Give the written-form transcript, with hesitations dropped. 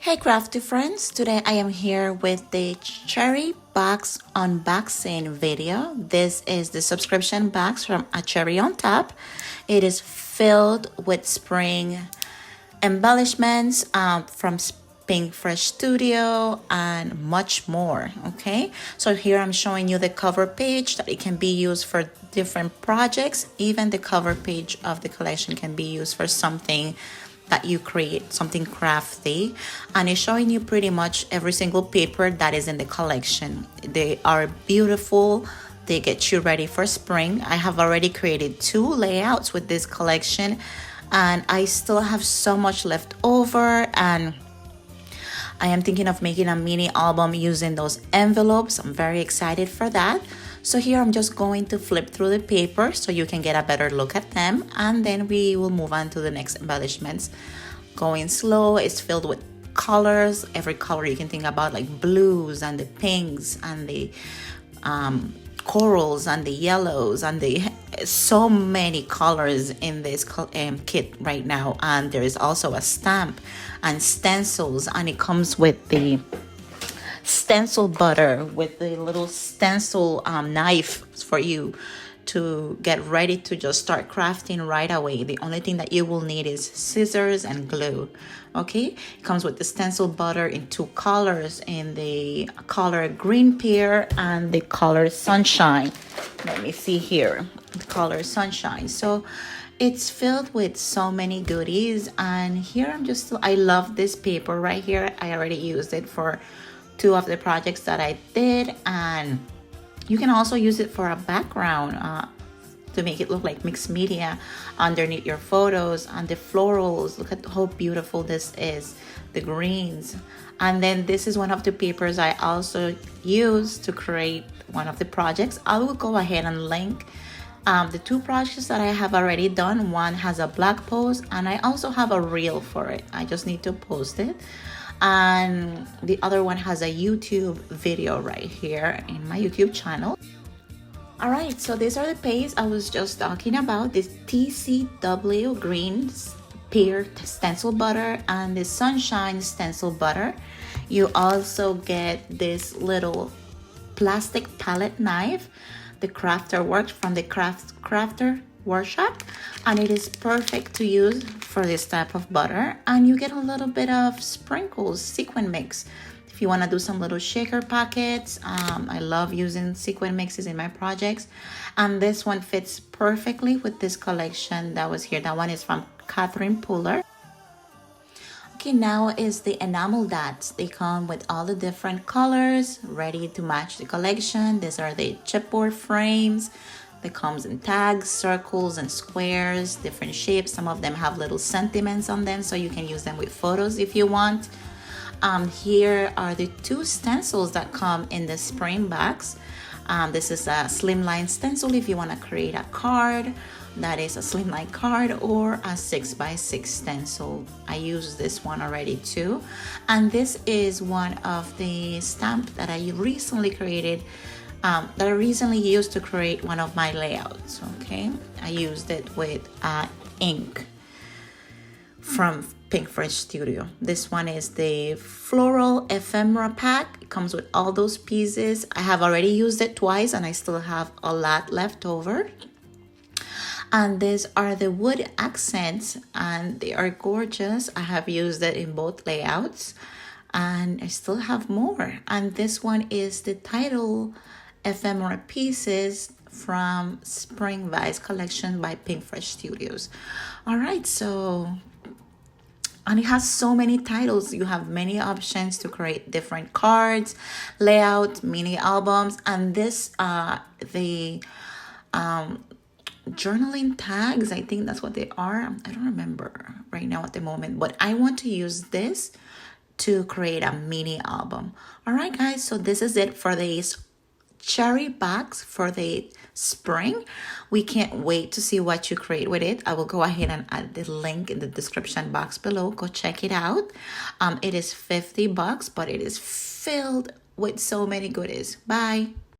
Hey crafty friends, today I am here with the cherry box unboxing video. This is the subscription box from A Cherry on Top. It is filled with spring embellishments from Pink Fresh Studio and much more. Okay, so here I'm showing you the cover page that it can be used for different projects. Even the cover page of the collection can be used for something that you create, something crafty, and it's showing you pretty much every single paper that is in the collection. They are beautiful. They get you ready for spring. I have already created 2 layouts with this collection, and I still have so much left over, and I am thinking of making a mini album using those envelopes. I'm very excited for that. So here I'm just going to flip through the paper so you can get a better look at them, and then we will move on to the next embellishments. Going slow, it's filled with colors, every color you can think about, like blues and the pinks and the corals and the yellows and the so many colors in this kit right now. And there is also a stamp and stencils, and it comes with the stencil butter with the little stencil knife for you to get ready to just start crafting right away. The only thing that you will need is scissors and glue. Okay, it comes with the stencil butter in 2 colors, in the color green pear and the color sunshine. Let me see here, the color sunshine. So it's filled with so many goodies, and here I love this paper right here. I already used it for 2 of the projects that I did, and you can also use it for a background to make it look like mixed media underneath your photos. And the florals, look at how beautiful this is, the greens. And then this is one of the papers I also used to create one of the projects. I will go ahead and link the 2 projects that I have already done. One has a blog post, and I also have a reel for it. I just need to post it. And the other one has a YouTube video right here in my YouTube channel. All right, so these are the pages I was just talking about, this TCW green pear stencil butter and the sunshine stencil butter. You also get this little plastic palette knife, the crafter works from the crafter workshop, and it is perfect to use for this type of butter. And you get a little bit of sprinkles, sequin mix, if you want to do some little shaker pockets. I love using sequin mixes in my projects, and this one fits perfectly with this collection that was here. That one is from Catherine Puller. Okay, now is the enamel dots. They come with all the different colors ready to match the collection. These are the chipboard frames. It comes in tags, circles, and squares, different shapes. Some of them have little sentiments on them, so you can use them with photos if you want. Here are the 2 stencils that come in the spring box. This is a slimline stencil if you want to create a card that is a slimline card, or a 6x6 stencil. I use this one already too. And this is one of the stamps that I recently created, that I recently used to create one of my layouts. Okay, I used it with ink from Pink Fresh Studio. This one is the floral ephemera pack. It comes with all those pieces. I have already used it twice, and I still have a lot left over. And these are the wood accents, and they are gorgeous. I have used it in both layouts, and I still have more. And this one is the title ephemera pieces from Spring Vise collection by Pink Fresh Studios. All right, so, and it has so many titles. You have many options to create different cards, layouts, mini albums, and this the journaling tags, I think that's what they are. I don't remember right now at the moment, but I want to use this to create a mini album. All right, guys, so this is it for this cherry box for the spring. We can't wait to see what you create with it. I will go ahead and add the link in the description box below. Go check it out. It is $50, but it is filled with so many goodies. Bye.